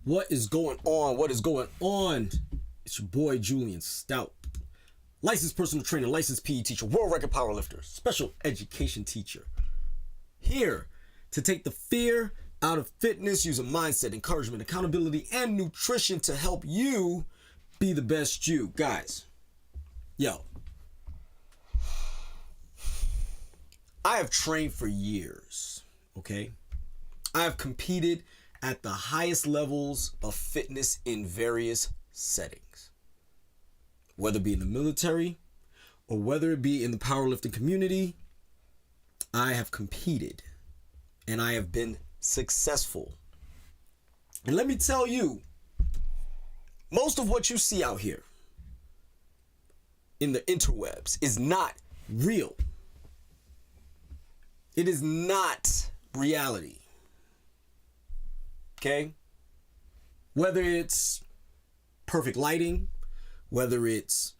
What is going on? What is going on? It's your boy Julien Stoutt, licensed personal trainer, licensed PE teacher, world record powerlifter, special education teacher. Here to take the fear out of fitness using mindset, encouragement, accountability, and nutrition to help you be the best you. Guys, yo, I have trained for years, okay? I have competed at the highest levels of fitness in various settings, whether it be in the military or whether it be in the powerlifting community. I have competed and I have been successful. And let me tell you, most of what you see out here in the interwebs is not real. It is not reality. Okay? Whether it's perfect lighting, whether it's,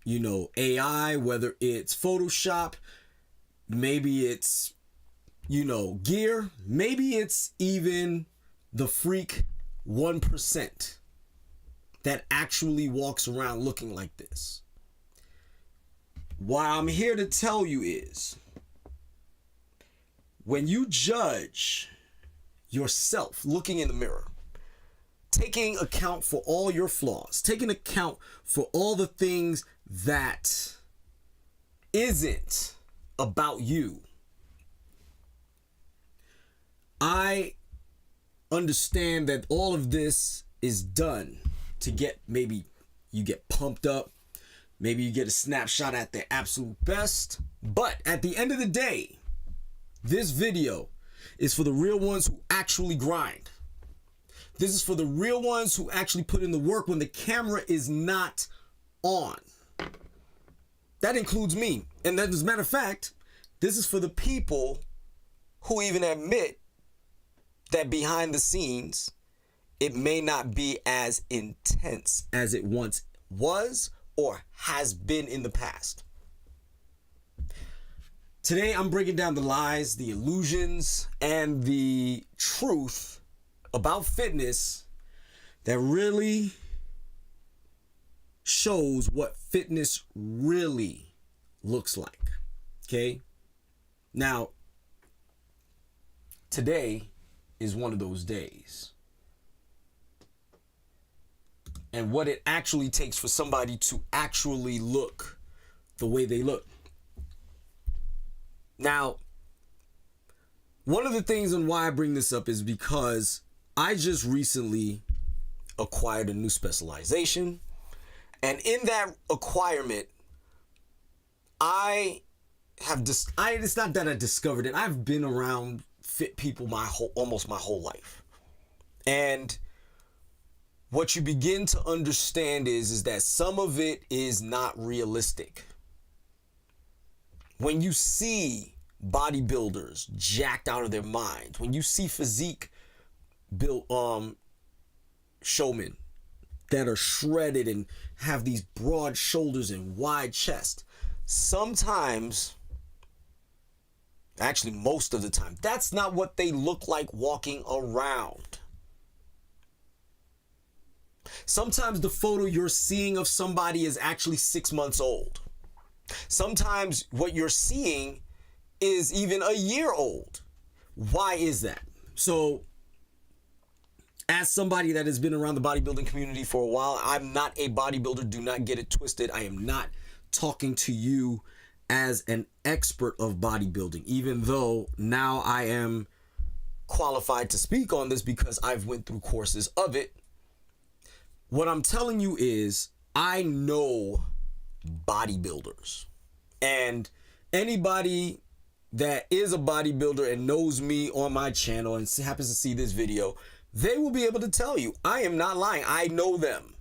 AI, whether it's Photoshop, maybe it's, gear, maybe it's even the freak 1% that actually walks around looking like this. What I'm here to tell you is, when you judge yourself looking in the mirror, taking account for all your flaws, taking account for all the things that isn't about you, I understand that all of this is done to get, maybe you get pumped up, maybe you get a snapshot at the absolute best, but at the end of the day, this video is for the real ones who actually grind. This is for the real ones who actually put in the work when the camera is not on. That includes me. And that, as a matter of fact, this is for the people who even admit that behind the scenes, it may not be as intense as it once was or has been in the past. Today, I'm breaking down the lies, the illusions, and the truth about fitness that really shows what fitness really looks like. Okay? Now, today is one of those days. And what it actually takes for somebody to actually look the way they look. Now, one of the things and why I bring this up is because I just recently acquired a new specialization. And in that acquirement, it's not that I discovered it. I've been around fit people almost my whole life. And what you begin to understand is that some of it is not realistic. When you see bodybuilders jacked out of their minds, when you see physique built showmen that are shredded and have these broad shoulders and wide chest, sometimes, actually most of the time, that's not what they look like walking around. Sometimes the photo you're seeing of somebody is actually 6 months old. Sometimes what you're seeing is even a year old. Why is that? So, as somebody that has been around the bodybuilding community for a while, I'm not a bodybuilder. Do not get it twisted. I am not talking to you as an expert of bodybuilding, even though now I am qualified to speak on this because I've went through courses of it. What I'm telling you is, I know bodybuilders, and anybody that is a bodybuilder and knows me on my channel and happens to see this video, they will be able to tell you I am not lying. I know them.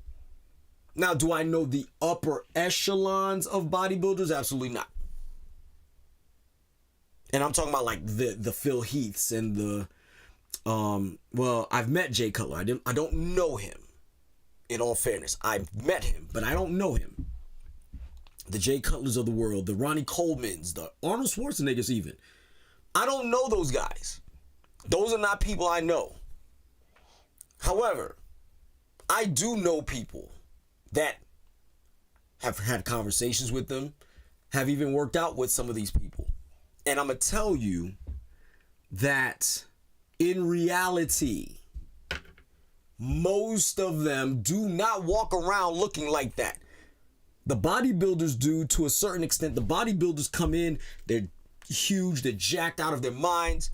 Now, do I know the upper echelons of bodybuilders? Absolutely not. And I'm talking about like the Phil Heaths and the I've met Jay Cutler. I don't know him. In all fairness, I've met him, but I don't know him. The Jay Cutlers of the world, the Ronnie Colemans, the Arnold Schwarzeneggers even. I don't know those guys. Those are not people I know. However, I do know people that have had conversations with them, have even worked out with some of these people. And I'm going to tell you that in reality, most of them do not walk around looking like that. The bodybuilders do to a certain extent. The bodybuilders come in, they're huge, they're jacked out of their minds,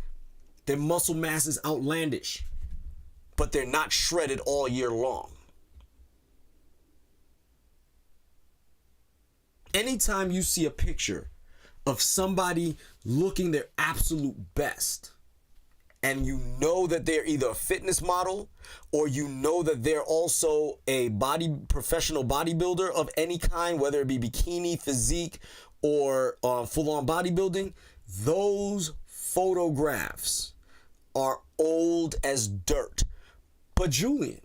their muscle mass is outlandish, but they're not shredded all year long. Anytime you see a picture of somebody looking their absolute best, and you know that they're either a fitness model or you know that they're also a professional bodybuilder of any kind, whether it be bikini, physique, or full-on bodybuilding, those photographs are old as dirt. But Julien,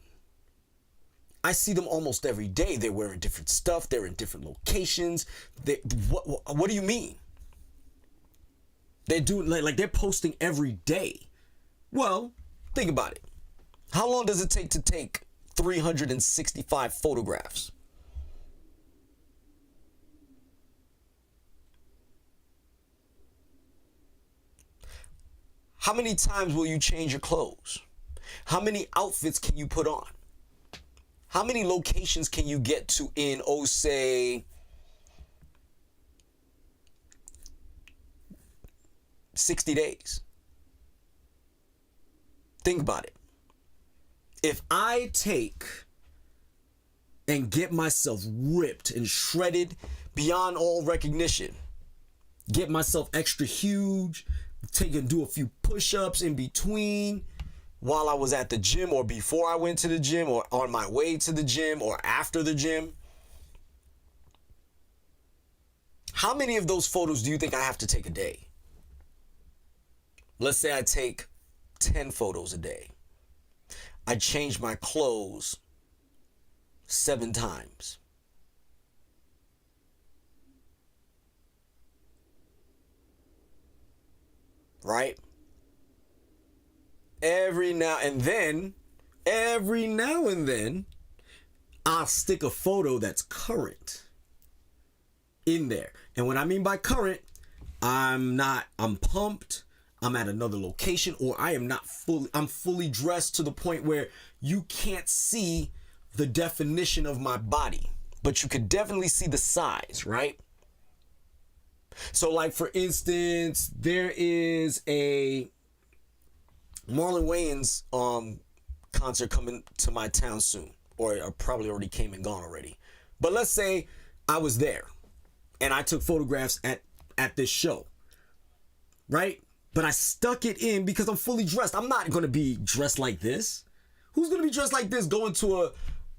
I see them almost every day. They're wearing different stuff. They're in different locations. What do you mean? They're doing like they're posting every day. Well, think about it. How long does it take to take 365 photographs? How many times will you change your clothes? How many outfits can you put on? How many locations can you get to in, say, 60 days? Think about it. If I take and get myself ripped and shredded beyond all recognition, get myself extra huge, take and do a few push-ups in between while I was at the gym or before I went to the gym or on my way to the gym or after the gym, how many of those photos do you think I have to take a day? Let's say I take 10 photos a day. I change my clothes 7 times. Right? Every now and then, I'll stick a photo that's current in there. And what I mean by current, I'm pumped, I'm at another location, or I'm fully dressed to the point where you can't see the definition of my body, but you could definitely see the size, right? So like for instance, there is a Marlon Wayans concert coming to my town soon, or probably already came and gone already. But let's say I was there and I took photographs at this show, right? But I stuck it in because I'm fully dressed. I'm not going to be dressed like this. Who's going to be dressed like this going to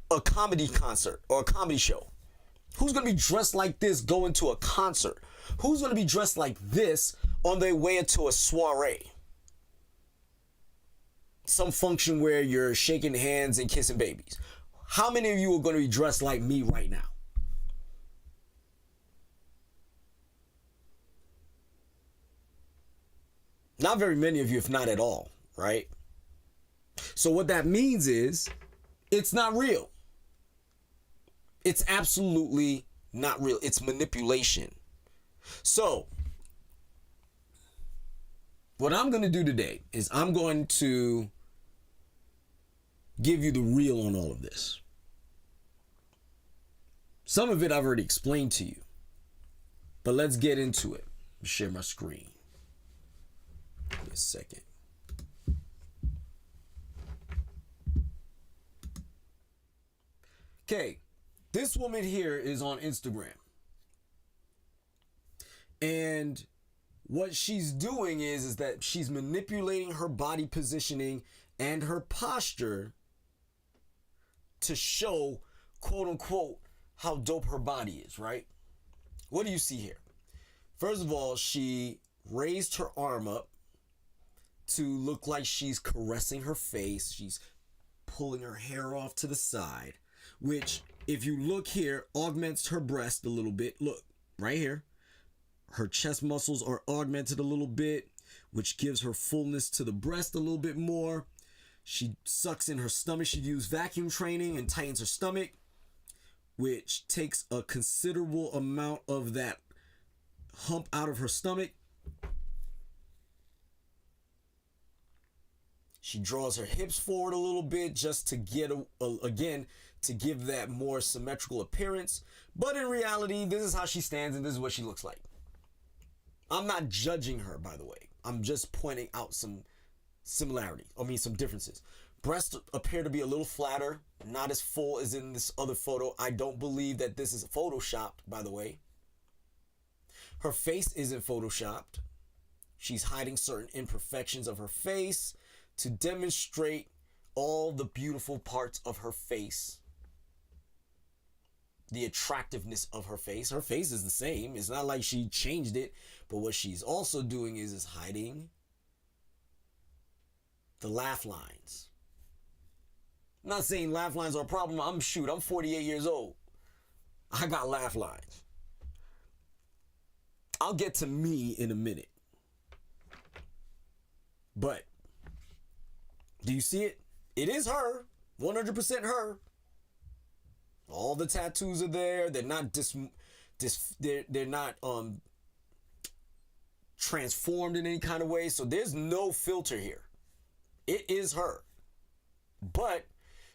a comedy concert or a comedy show? Who's going to be dressed like this going to a concert? Who's going to be dressed like this on their way into a soiree? Some function where you're shaking hands and kissing babies. How many of you are going to be dressed like me right now? Not very many of you, if not at all, right? So what that means is it's not real. It's absolutely not real. It's manipulation. So what I'm going to do today is I'm going to give you the real on all of this. Some of it I've already explained to you, but let's get into it. Share my screen. Give me a second. Okay, this woman here is on Instagram. And what she's doing is that she's manipulating her body positioning and her posture to show, quote unquote, how dope her body is, right? What do you see here? First of all, she raised her arm up to look like she's caressing her face. She's pulling her hair off to the side, which, if you look here, augments her breast a little bit. Look, right here. Her chest muscles are augmented a little bit, which gives her fullness to the breast a little bit more. She sucks in her stomach. She used vacuum training and tightens her stomach, which takes a considerable amount of that hump out of her stomach. She draws her hips forward a little bit just to get, again, to give that more symmetrical appearance. But in reality, this is how she stands and this is what she looks like. I'm not judging her, by the way. I'm just pointing out some similarities. Some differences. Breasts appear to be a little flatter, not as full as in this other photo. I don't believe that this is photoshopped, by the way. Her face isn't photoshopped. She's hiding certain imperfections of her face to demonstrate all the beautiful parts of her face. The attractiveness of her face. Her face is the same. It's not like she changed it. But what she's also doing is hiding the laugh lines. I'm not saying laugh lines are a problem. I'm 48 years old. I got laugh lines. I'll get to me in a minute. But do you see it? It is her. 100% her. All the tattoos are there. They're not they're not transformed in any kind of way. So there's no filter here. It is her. But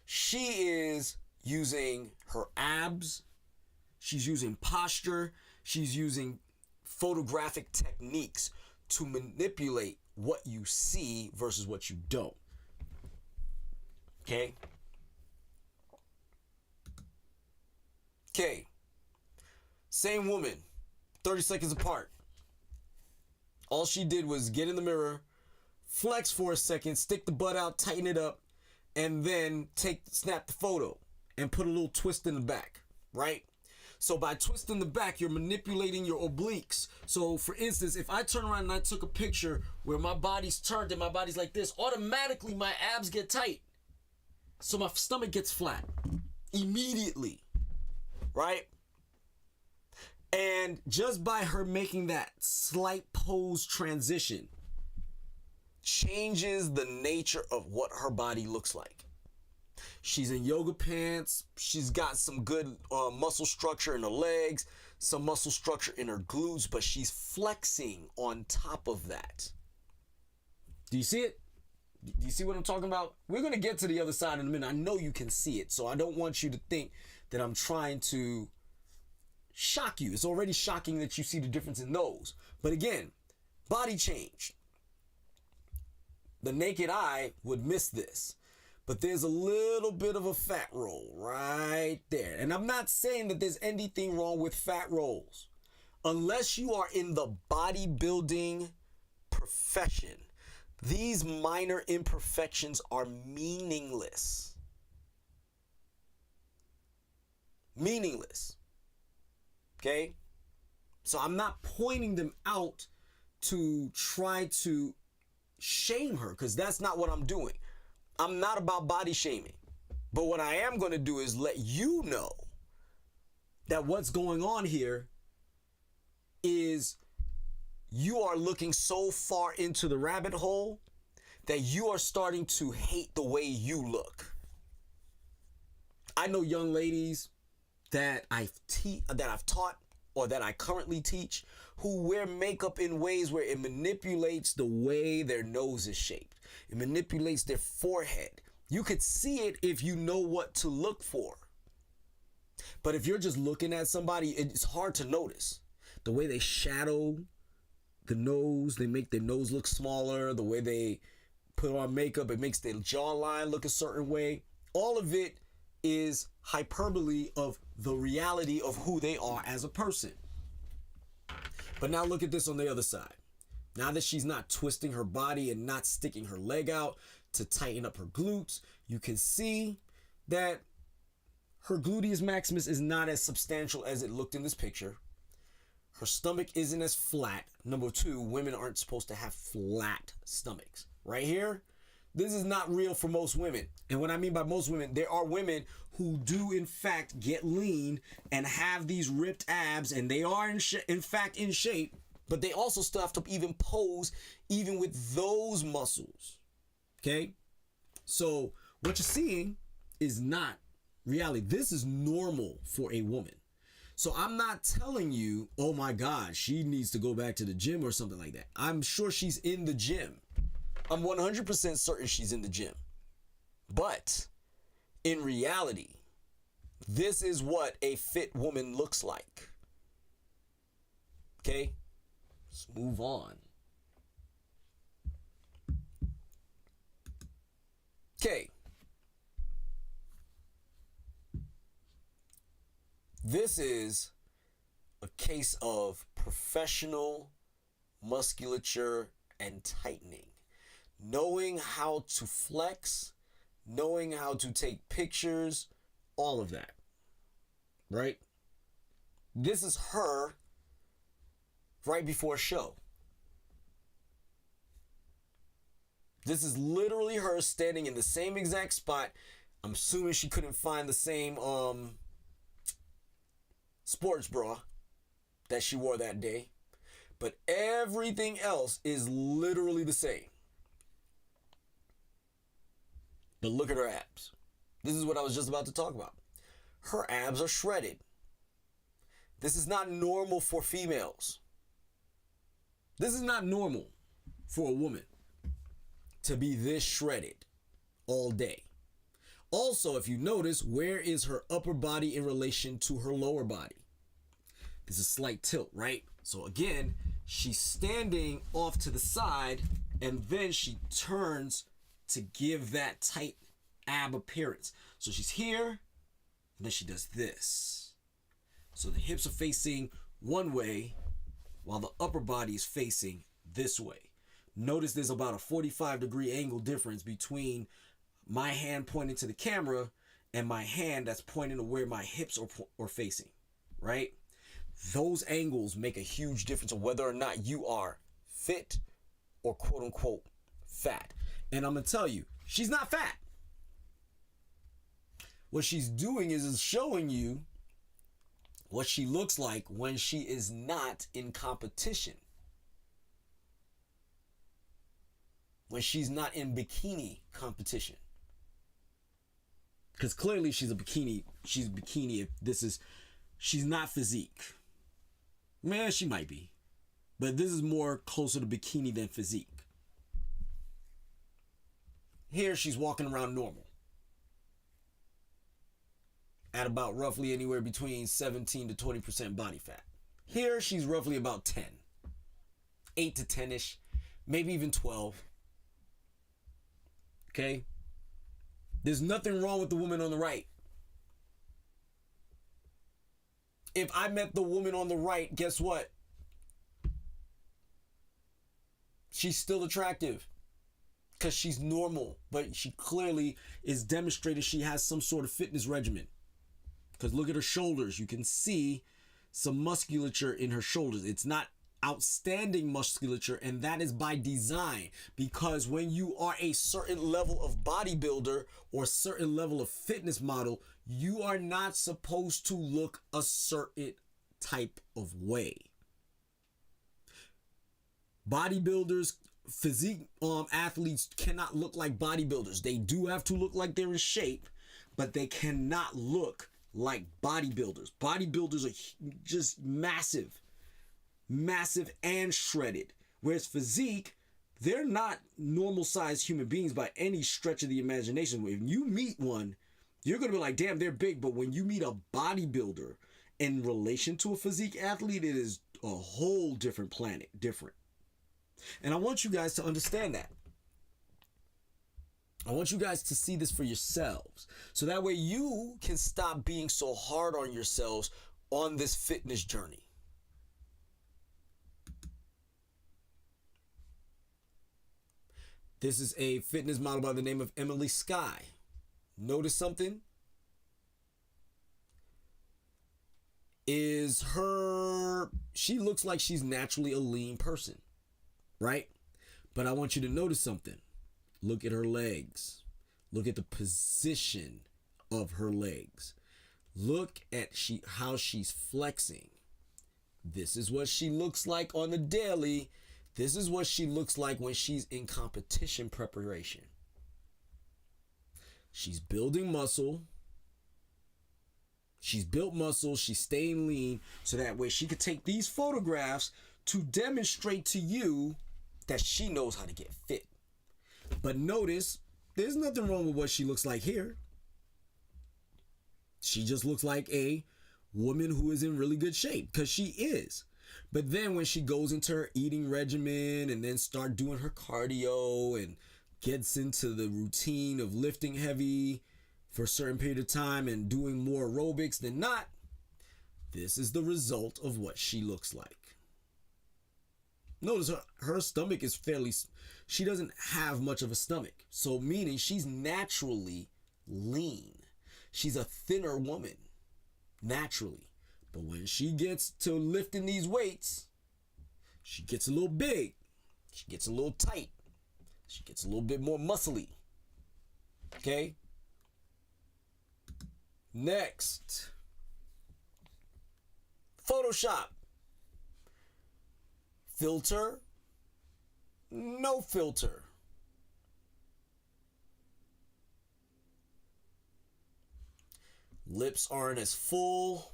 she is using her abs. She's using posture. She's using photographic techniques to manipulate what you see versus what you don't. Okay? Okay. Same woman, 30 seconds apart. All she did was get in the mirror, flex for a second, stick the butt out, tighten it up, and then snap the photo and put a little twist in the back, right? So by twisting the back, you're manipulating your obliques. So for instance, if I turn around and I took a picture where my body's turned and my body's like this, automatically my abs get tight. So my stomach gets flat immediately, right? And just by her making that slight pose transition changes the nature of what her body looks like. She's in yoga pants. She's got some good muscle structure in her legs, some muscle structure in her glutes, but she's flexing on top of that. Do you see it? Do you see what I'm talking about? We're going to get to the other side in a minute. I know you can see it, so I don't want you to think that I'm trying to shock you. It's already shocking that you see the difference in those. But again, body change. The naked eye would miss this. But there's a little bit of a fat roll right there. And I'm not saying that there's anything wrong with fat rolls. Unless you are in the bodybuilding profession, these minor imperfections are meaningless. Meaningless. Okay? So I'm not pointing them out to try to shame her, because that's not what I'm doing. I'm not about body shaming. But what I am going to do is let you know that what's going on here is you are looking so far into the rabbit hole that you are starting to hate the way you look. I know young ladies that I've taught or that I currently teach who wear makeup in ways where it manipulates the way their nose is shaped. It manipulates their forehead. You could see it if you know what to look for. But if you're just looking at somebody, it's hard to notice. The way they shadow the nose, they make their nose look smaller. The way they put on makeup, it makes their jawline look a certain way. All of it is hyperbole of the reality of who they are as a person. But now look at this on the other side. Now that she's not twisting her body and not sticking her leg out to tighten up her glutes, you can see that her gluteus maximus is not as substantial as it looked in this picture. Her stomach isn't as flat. Number two, women aren't supposed to have flat stomachs. Right here, this is not real for most women. And what I mean by most women, there are women who do in fact get lean and have these ripped abs, and they are in fact in shape, but they also still have to even pose even with those muscles. Okay? So what you're seeing is not reality. This is normal for a woman. So I'm not telling you, oh my God, she needs to go back to the gym or something like that. I'm sure she's in the gym. I'm 100% certain she's in the gym. But in reality, this is what a fit woman looks like. Okay? Let's move on. Okay. This is a case of professional musculature and tightening. Knowing how to flex, knowing how to take pictures, all of that. Right? This is her right before a show. This is literally her standing in the same exact spot. I'm assuming she couldn't find the same sports bra that she wore that day. But everything else is literally the same. But look at her abs. This is what I was just about to talk about. Her abs are shredded. This is not normal for females. This is not normal for a woman to be this shredded all day. Also, if you notice, where is her upper body in relation to her lower body? There's a slight tilt, right? So again, she's standing off to the side and then she turns to give that tight ab appearance. So she's here and then she does this. So the hips are facing one way while the upper body is facing this way. Notice there's about a 45-degree angle difference between my hand pointing to the camera and my hand that's pointing to where my hips are facing, right? Those angles make a huge difference of whether or not you are fit or quote unquote fat. And I'm going to tell you, she's not fat. What she's doing is showing you what she looks like when she is not in competition. When she's not in bikini competition. Because clearly she's bikini if she's not physique. Man, she might be. But this is more closer to bikini than physique. Here she's walking around normal. At about roughly anywhere between 17 to 20% body fat. Here she's roughly about 10. 8 to 10-ish. Maybe even 12. Okay? There's nothing wrong with the woman on the right. If I met the woman on the right, guess what? She's still attractive. Because she's normal. But she clearly is demonstrating she has some sort of fitness regimen. Because look at her shoulders. You can see some musculature in her shoulders. It's not outstanding musculature, and that is by design. Because when you are a certain level of bodybuilder or a certain level of fitness model, you are not supposed to look a certain type of way. Bodybuilders, physique athletes cannot look like bodybuilders. They do have to look like they're in shape, but they cannot look like bodybuilders. Bodybuilders are just massive and shredded. Whereas physique, they're not normal sized human beings by any stretch of the imagination. When you meet one, you're going to be like, damn, they're big. But when you meet a bodybuilder in relation to a physique athlete, it is a whole different planet, different. And I want you guys to understand that. I want you guys to see this for yourselves. So that way you can stop being so hard on yourselves on this fitness journey. This is a fitness model by the name of Emily Sky. Notice something? She looks like she's naturally a lean person, right? But I want you to notice something. Look at her legs. Look at the position of her legs. Look at how she's flexing. This is what she looks like on the daily. This is what she looks like when she's in competition preparation. She's building muscle. She's built muscle. She's staying lean. So that way she could take these photographs to demonstrate to you that she knows how to get fit. But notice, there's nothing wrong with what she looks like here. She just looks like a woman who is in really good shape, because she is. But then when she goes into her eating regimen and then start doing her cardio and gets into the routine of lifting heavy for a certain period of time and doing more aerobics than not, this is the result of what she looks like. Notice her stomach is she doesn't have much of a stomach. So meaning she's naturally lean. She's a thinner woman, naturally. But when she gets to lifting these weights, she gets a little big. She gets a little tight. She gets a little bit more muscly. Okay? Next. Photoshop. Filter. No filter. Lips aren't as full.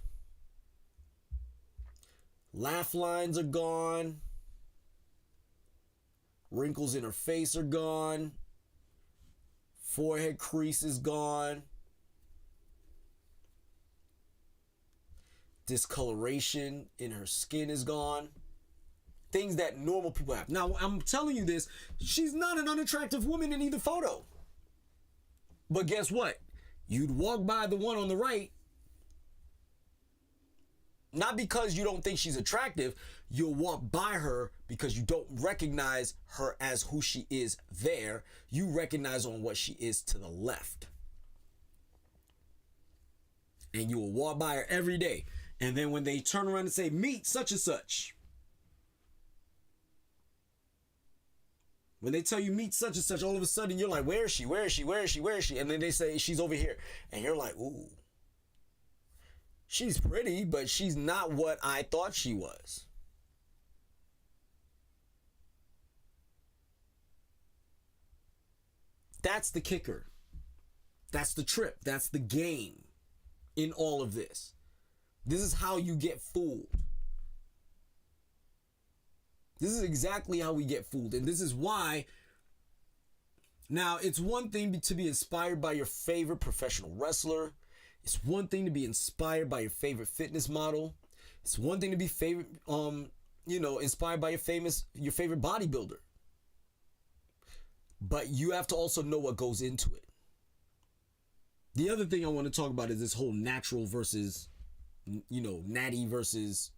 Laugh lines are gone. Wrinkles in her face are gone. Forehead crease is gone. Discoloration in her skin is gone. Things that normal people have. Now, I'm telling you this, she's not an unattractive woman in either photo. But guess what? You'd walk by the one on the right, not because you don't think she's attractive, you'll walk by her because you don't recognize her as who she is there. You recognize on what she is to the left. And you will walk by her every day. And then when they turn around and say, meet such and such. When they tell you meet such and such, all of a sudden you're like, where is she? Where is she? Where is she? Where is she? And then they say she's over here. And you're like, ooh. She's pretty, but she's not what I thought she was. That's the kicker. That's the trip. That's the game in all of this. This is how you get fooled. This is exactly how we get fooled. And this is why. Now, it's one thing to be inspired by your favorite professional wrestler. It's one thing to be inspired by your favorite fitness model. It's one thing to be inspired by your favorite bodybuilder. But you have to also know what goes into it. The other thing I want to talk about is this whole natural versus, natty versus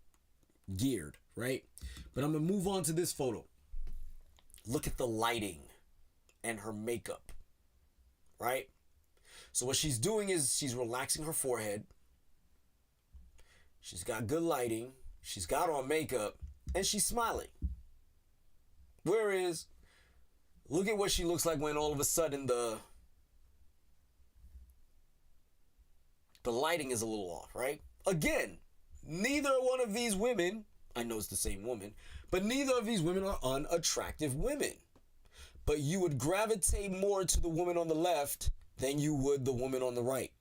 geared, right? But I'm going to move on to this photo. Look at the lighting and her makeup, right? So what she's doing is she's relaxing her forehead. She's got good lighting. She's got on makeup. And she's smiling. Whereas, look at what she looks like when all of a sudden the lighting is a little off, right? Again, neither one of these women, I know it's the same woman, but neither of these women are unattractive women. But you would gravitate more to the woman on the left than you would the woman on the right.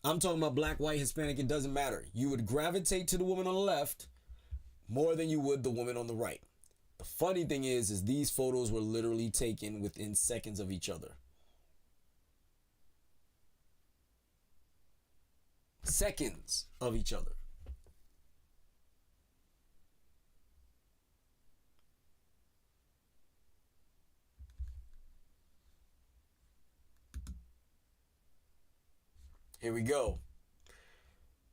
I'm talking about black, white, Hispanic, it doesn't matter. You would gravitate to the woman on the left more than you would the woman on the right. The funny thing is these photos were literally taken within seconds of each other. Seconds of each other. Here we go.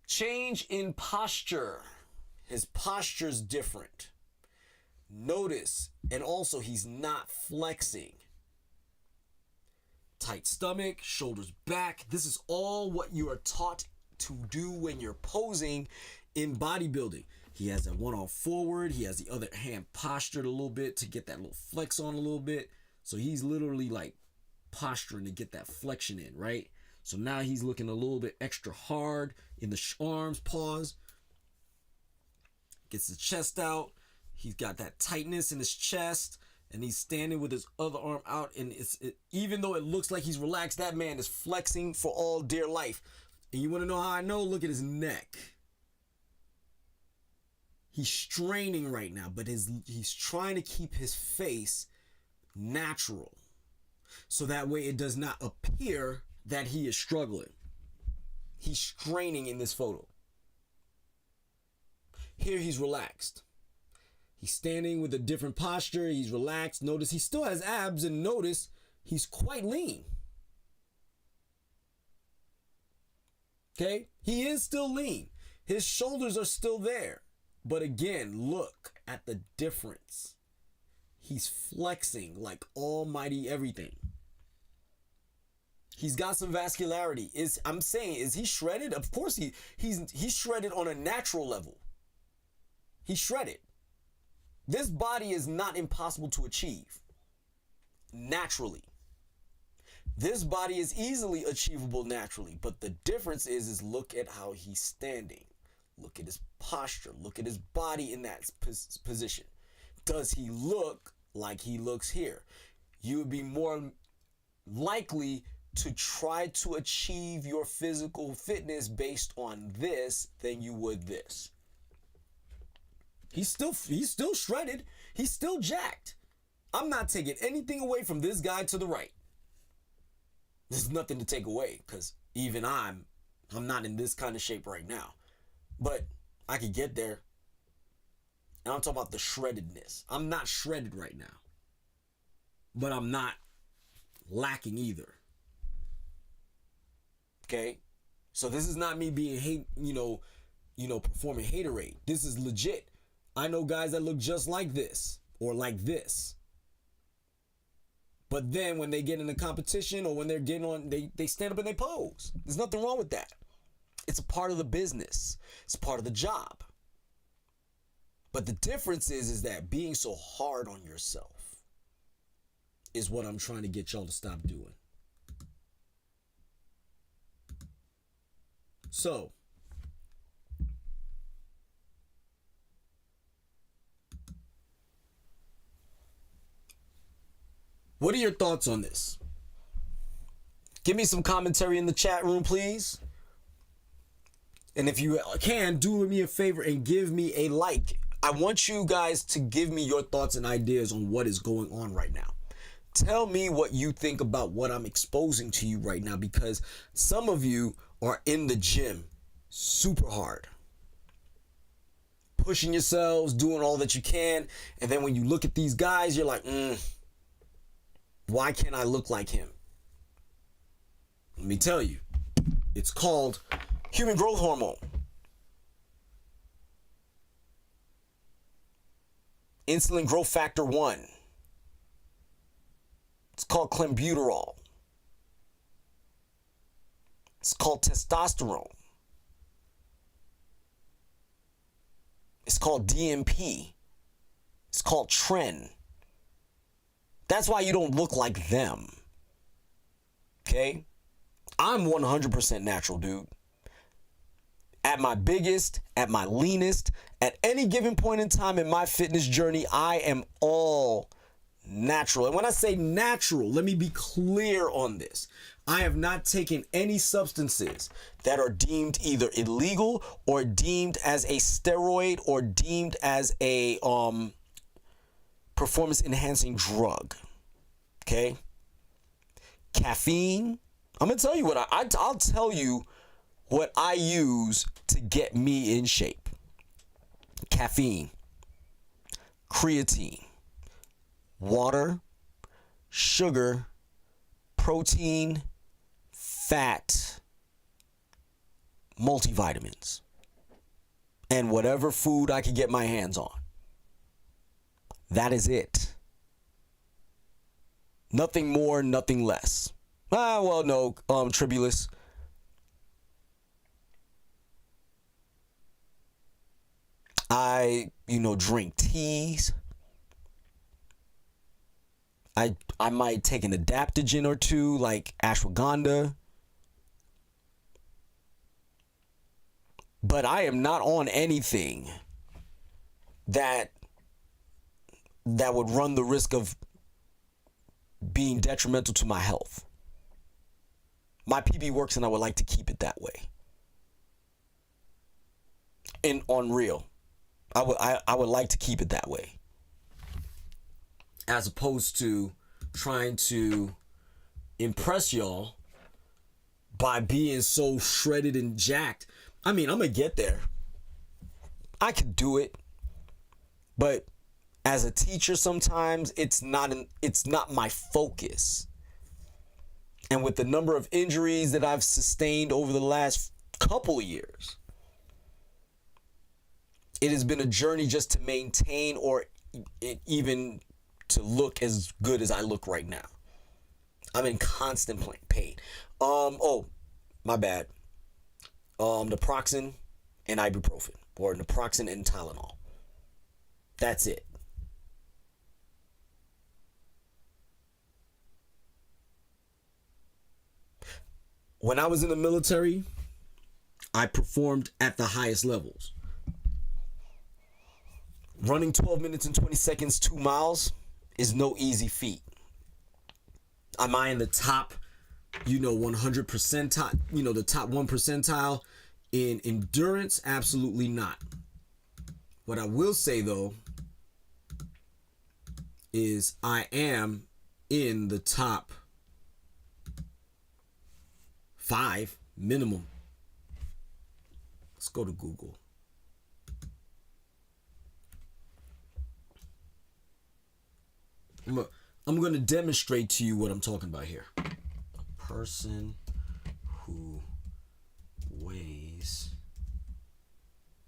Change in posture. His posture's different. Notice, and also he's not flexing. Tight stomach, shoulders back. This is all what you are taught to do when you're posing in bodybuilding. He has that one arm forward. He has the other hand postured a little bit to get that little flex on a little bit. So he's literally like posturing to get that flexion in, right? So now he's looking a little bit extra hard in the arms, pause. Gets the chest out. He's got that tightness in his chest. And he's standing with his other arm out, and even though it looks like he's relaxed, that man is flexing for all dear life. And you want to know how I know? Look at his neck. He's straining right now, but he's trying to keep his face natural, so that way it does not appear that he is struggling. He's straining in this photo. Here he's relaxed. He's standing with a different posture. He's relaxed. Notice he still has abs, and notice he's quite lean. Okay? He is still lean. His shoulders are still there. But again, look at the difference. He's flexing like almighty everything. He's got some vascularity. I'm saying, is he shredded? Of course he's shredded on a natural level. He's shredded. This body is not impossible to achieve naturally. This body is easily achievable naturally, but the difference is look at how he's standing. Look at his posture. Look at his body in that position. Does he look like he looks here? You would be more likely to try to achieve your physical fitness based on this than you would this. He's still shredded. He's still jacked. I'm not taking anything away from this guy to the right. There's nothing to take away, because even I'm not in this kind of shape right now. But I could get there. And I'm talking about the shreddedness. I'm not shredded right now. But I'm not lacking either. Okay? So this is not me being performing haterade. This is legit. I know guys that look just like this or like this. But then when they get in a competition or when they're getting on, they stand up and they pose. There's nothing wrong with that. It's a part of the business. It's part of the job. But the difference is that being so hard on yourself is what I'm trying to get y'all to stop doing. So, what are your thoughts on this? Give me some commentary in the chat room, please. And if you can, do me a favor and give me a like. I want you guys to give me your thoughts and ideas on what is going on right now. Tell me what you think about what I'm exposing to you right now, because some of you are in the gym super hard, pushing yourselves, doing all that you can. And then when you look at these guys, you're like, why can't I look like him? Let me tell you, it's called human growth hormone. Insulin growth factor 1. It's called clenbuterol. It's called testosterone. It's called DMP. It's called tren. That's why you don't look like them. Okay? I'm 100% natural, dude. At my biggest, at my leanest, at any given point in time in my fitness journey, I am all natural. And when I say natural, let me be clear on this. I have not taken any substances that are deemed either illegal or deemed as a steroid or deemed as a performance enhancing drug. Okay? Caffeine. I'm going to tell you what I'll tell you what I use to get me in shape. Caffeine, creatine, water, sugar, protein, fat, multivitamins, and whatever food I can get my hands on. That is it. Nothing more, nothing less. Well, no, Tribulus. I, drink teas. I might take an adaptogen or two, like ashwagandha. But I am not on anything that that would run the risk of being detrimental to my health. My PB works and I would like to keep it that way. And on real, I would like to keep it that way. As opposed to trying to impress y'all by being so shredded and jacked. I mean, I'm gonna get there. I could do it. But as a teacher, sometimes it's not my focus. And with the number of injuries that I've sustained over the last couple of years, it has been a journey just to maintain or even to look as good as I look right now. I'm in constant pain. Oh, my bad. Naproxen and ibuprofen, or naproxen and Tylenol. That's it. When I was in the military, I performed at the highest levels. Running 12 minutes and 20 seconds, 2 miles is no easy feat. Am I in the top, 100 percentile, the top 1 percentile in endurance? Absolutely not. What I will say, though, is I am in the top 5 minimum. Let's go to Google. I'm going to demonstrate to you what I'm talking about here. A person who weighs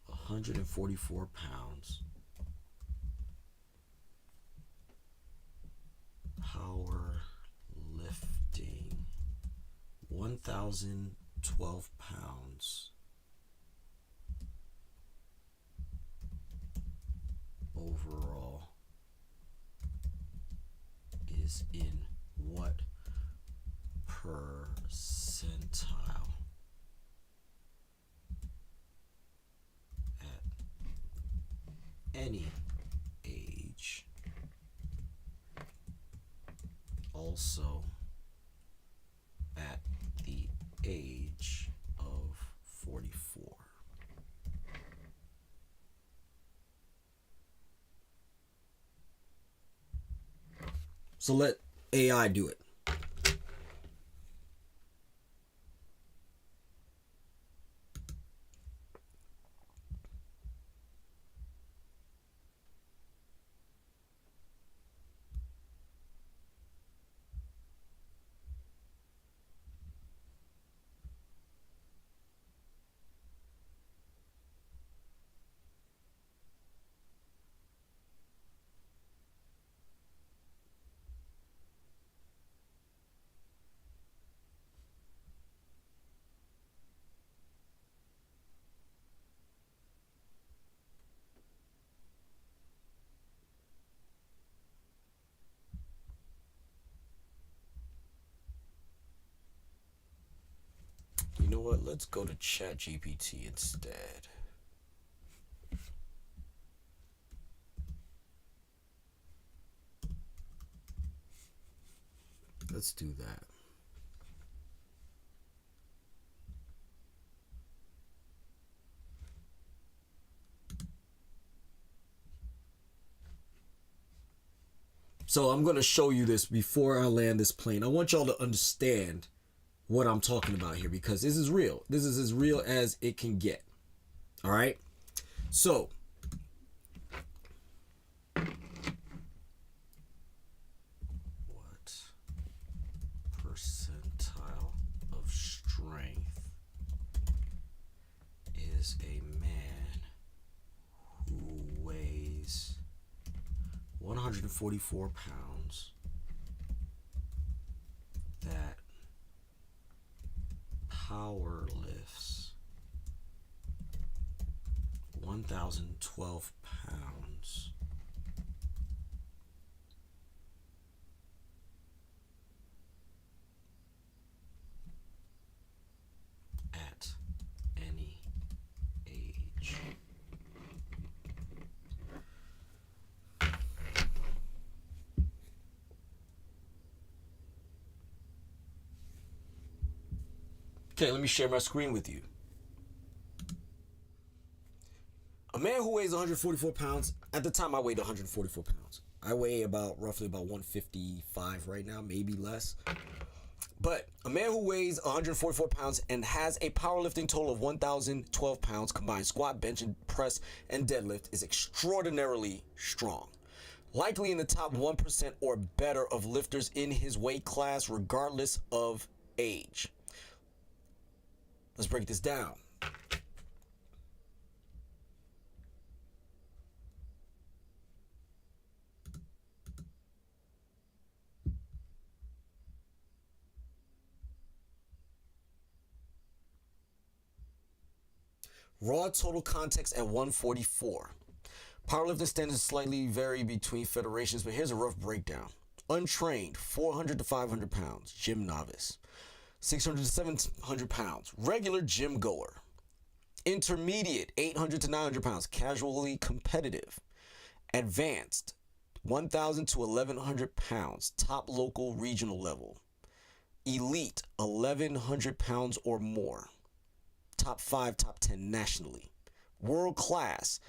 144 pounds, power lifting, 1,012 pounds, overall, is in what percentile at any age, also at the age of 44. So let AI do it. You know what? Let's go to ChatGPT instead. Let's do that. So I'm going to show you this before I land this plane. I want y'all to understand what I'm talking about here, because this is real. This is as real as it can get. All right. So what percentile of strength is a man who weighs 144 pounds that power lifts 1,012 pounds at any age? Okay, let me share my screen with you. A man who weighs 144 pounds, at the time I weighed 144 pounds. I weigh roughly about 155 right now, maybe less. But a man who weighs 144 pounds and has a powerlifting total of 1,012 pounds combined squat, bench, and press and deadlift is extraordinarily strong. Likely in the top 1% or better of lifters in his weight class, regardless of age. Let's break this down. Raw total context at 144. Powerlifting standards slightly vary between federations, but here's a rough breakdown. Untrained, 400 to 500 pounds, gym novice. 600 to 700 pounds, regular gym goer. Intermediate, 800 to 900 pounds, casually competitive. Advanced, 1,000 to 1,100 pounds, top local regional level. Elite, 1,100 pounds or more. Top 5, top 10 nationally. World class,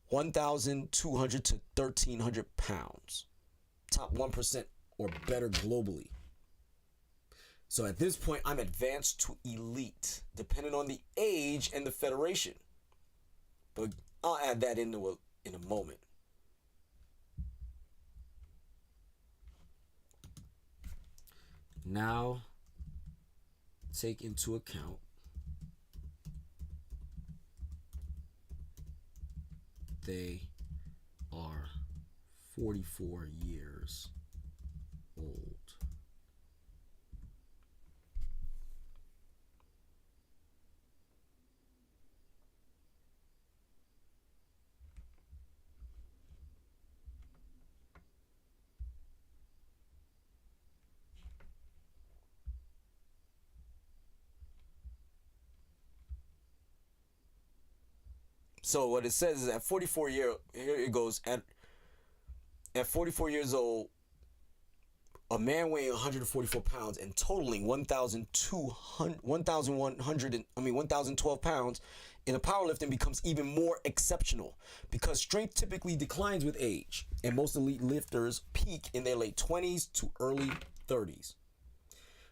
1,200 to 1,300 pounds. Top 1% or better globally. So at this point, I'm advanced to elite, depending on the age and the federation. But I'll add that in a moment. Now, take into account they are 44 years old. So what it says is at 44 here it goes, at 44 years old, a man weighing 144 pounds and totaling 1,012 pounds in a powerlifting becomes even more exceptional because strength typically declines with age, and most elite lifters peak in their late 20s to early 30s.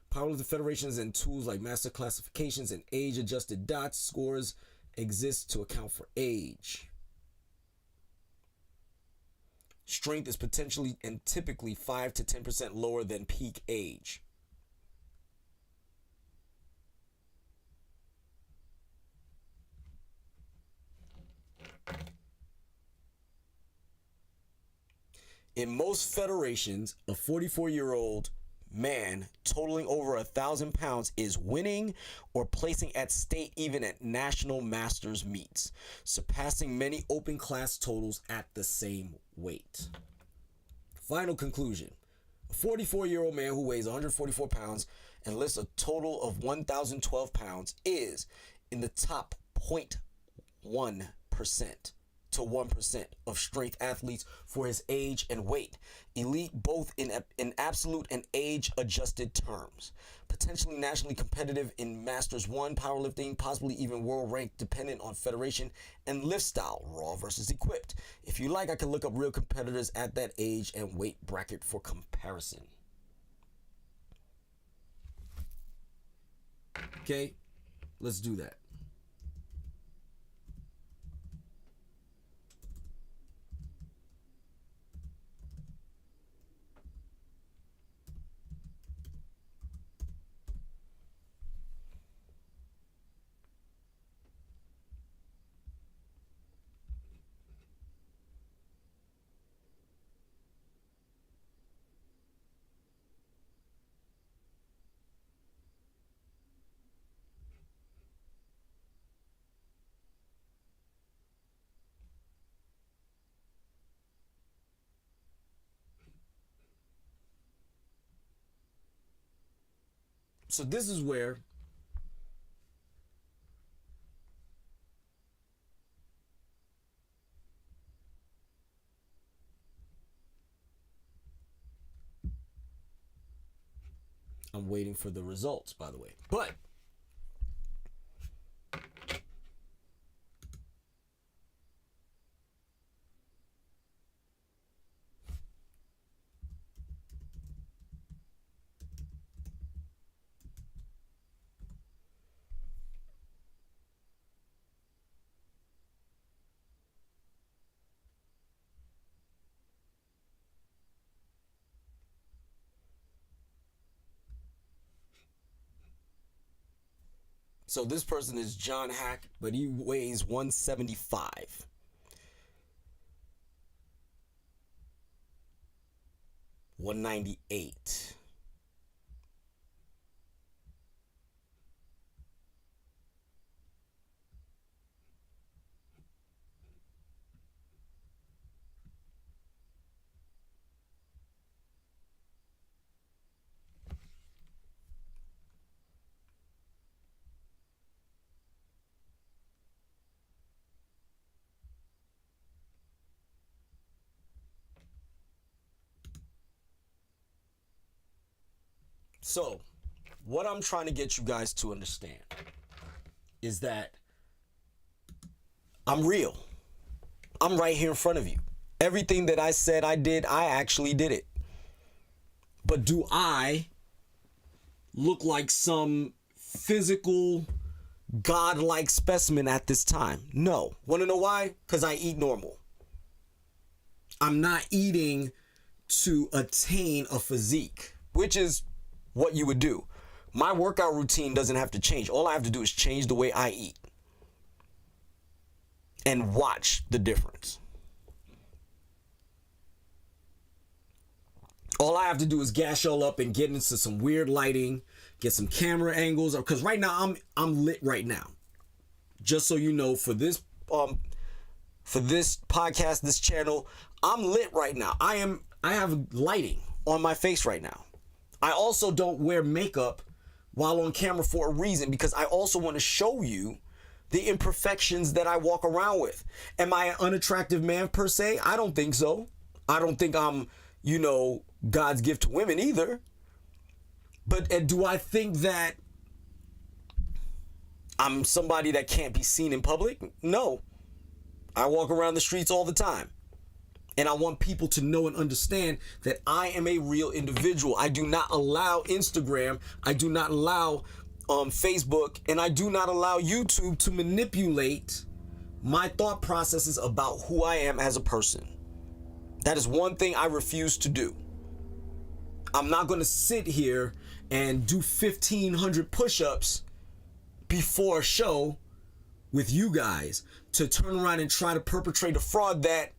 Powerlifting federations and tools like master classifications and age-adjusted DOTS scores exist to account for age. Strength is potentially and typically 5 to 10% lower than peak age. In most federations, a 44-year-old man totaling over 1,000 pounds is winning or placing at state even at national masters meets, surpassing many open class totals at the same weight. Final conclusion. A 44-year-old man who weighs 144 pounds and lifts a total of 1,012 pounds is in the top 0.1% to 1% of strength athletes for his age and weight. Elite both in absolute and age-adjusted terms. Potentially nationally competitive in Masters 1 powerlifting, possibly even world ranked dependent on federation and lift style, raw versus equipped. If you like, I can look up real competitors at that age and weight bracket for comparison. Okay, let's do that. So this is where I'm waiting for the results, by the way. But So this person is John Hack, but he weighs 175. $198. So, what I'm trying to get you guys to understand is that I'm real. I'm right here in front of you. Everything that I said I did, I actually did it. But do I look like some physical, godlike specimen at this time? No. Want to know why? Because I eat normal. I'm not eating to attain a physique, which is what you would do. My workout routine doesn't have to change. All I have to do is change the way I eat and watch the difference. All I have to do is gas y'all up and get into some weird lighting, get some camera angles, because right now I'm lit right now. Just so you know, for this podcast, this channel, I'm lit right now. I have lighting on my face right now. I also don't wear makeup while on camera for a reason, because I also want to show you the imperfections that I walk around with. Am I an unattractive man per se? I don't think so. I don't think I'm, God's gift to women either. But do I think that I'm somebody that can't be seen in public? No. I walk around the streets all the time. And I want people to know and understand that I am a real individual. I do not allow Instagram, I do not allow Facebook, and I do not allow YouTube to manipulate my thought processes about who I am as a person. That is one thing I refuse to do. I'm not going to sit here and do 1,500 push-ups before a show with you guys to turn around and try to perpetrate a fraud that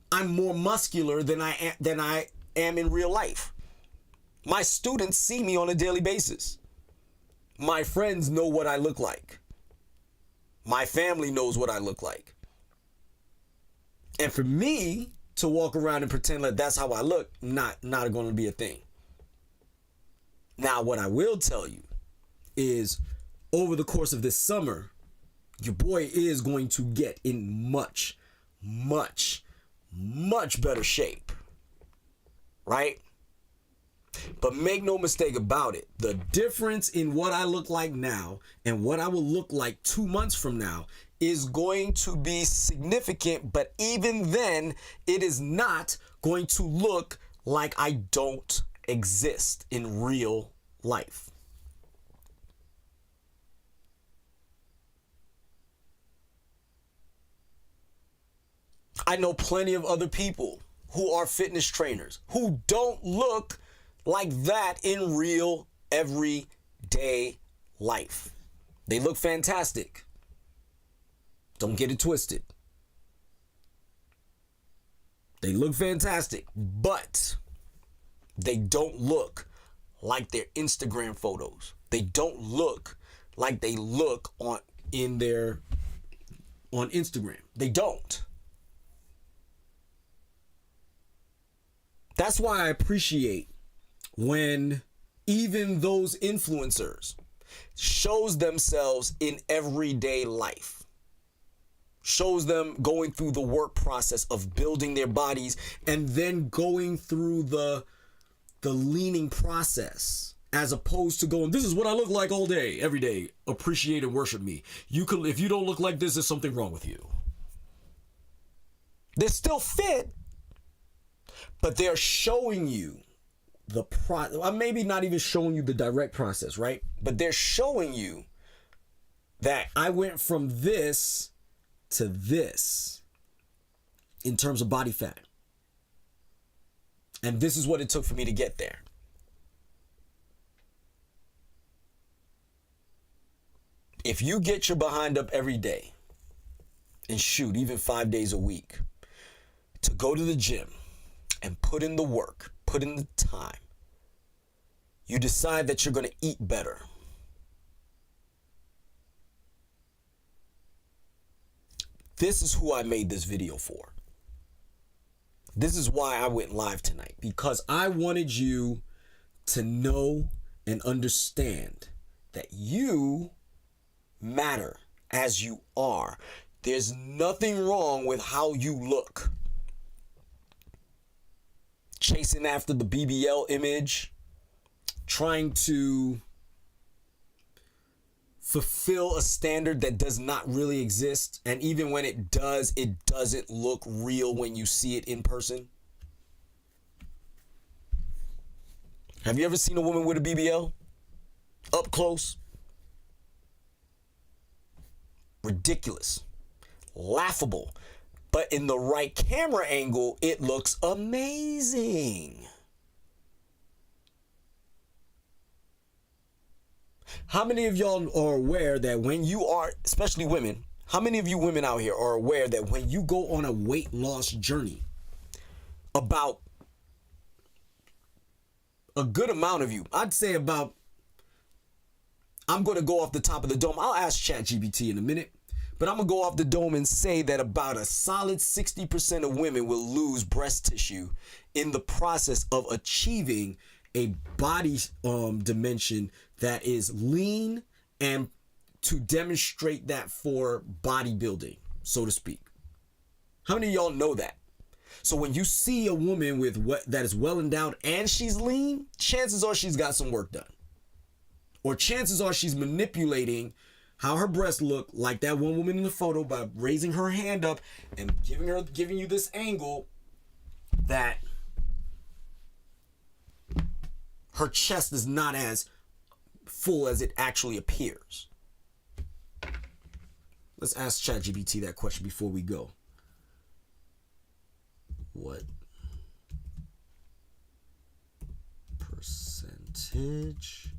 I'm more muscular than I am in real life. My students see me on a daily basis. My friends know what I look like. My family knows what I look like. And for me to walk around and pretend like that's how I look, not going to be a thing. Now, what I will tell you is over the course of this summer, your boy is going to get in much, much, much better shape, right? But make no mistake about it, the difference in what I look like now and what I will look like 2 months from now is going to be significant. But even then, it is not going to look like I don't exist in real life. I know plenty of other people who are fitness trainers who don't look like that in real everyday life. They look fantastic. Don't get it twisted. They look fantastic, but they don't look like their Instagram photos. They don't look like they look on Instagram. They don't. That's why I appreciate when even those influencers shows themselves in everyday life, shows them going through the work process of building their bodies and then going through the leaning process, as opposed to going, this is what I look like all day, every day, appreciate and worship me. If you don't look like this, there's something wrong with you. They're still fit, but they're showing you maybe not even showing you the direct process, right? But they're showing you that I went from this to this in terms of body fat. And this is what it took for me to get there. If you get your behind up every day and shoot even 5 days a week to go to the gym and put in the work, put in the time, you decide that you're going to eat better. This is who I made this video for. This is why I went live tonight, because I wanted you to know and understand that you matter as you are. There's nothing wrong with how you look. Chasing after the BBL image, trying to fulfill a standard that does not really exist. And even when it does, it doesn't look real when you see it in person. Have you ever seen a woman with a BBL? Up close? Ridiculous. Laughable. But in the right camera angle, it looks amazing. How many of y'all are aware that when you are, especially women, how many of you women out here are aware that when you go on a weight loss journey, about a good amount of you, I'd say about, I'm going to go off the top of the dome. I'll ask ChatGPT in a minute, but I'm going to go off the dome and say that about a solid 60% of women will lose breast tissue in the process of achieving a body dimension that is lean and to demonstrate that for bodybuilding, so to speak. How many of y'all know that? So when you see a woman with that is well endowed and she's lean, chances are she's got some work done. Or chances are she's manipulating how her breasts look, like that one woman in the photo, by raising her hand up and giving you this angle that her chest is not as full as it actually appears. Let's ask ChatGPT that question before we go. What percentage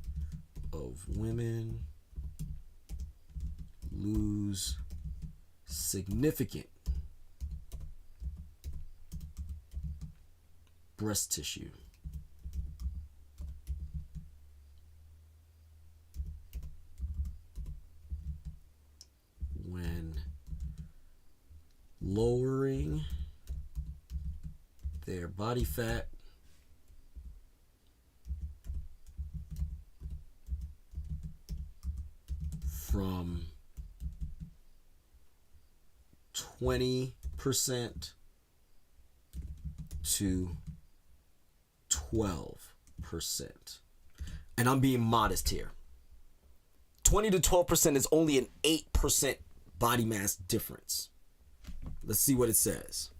of women lose significant breast tissue when lowering their body fat from 20% to 12%. And I'm being modest here. 20 to 12% is only an 8% body mass difference. Let's see what it says.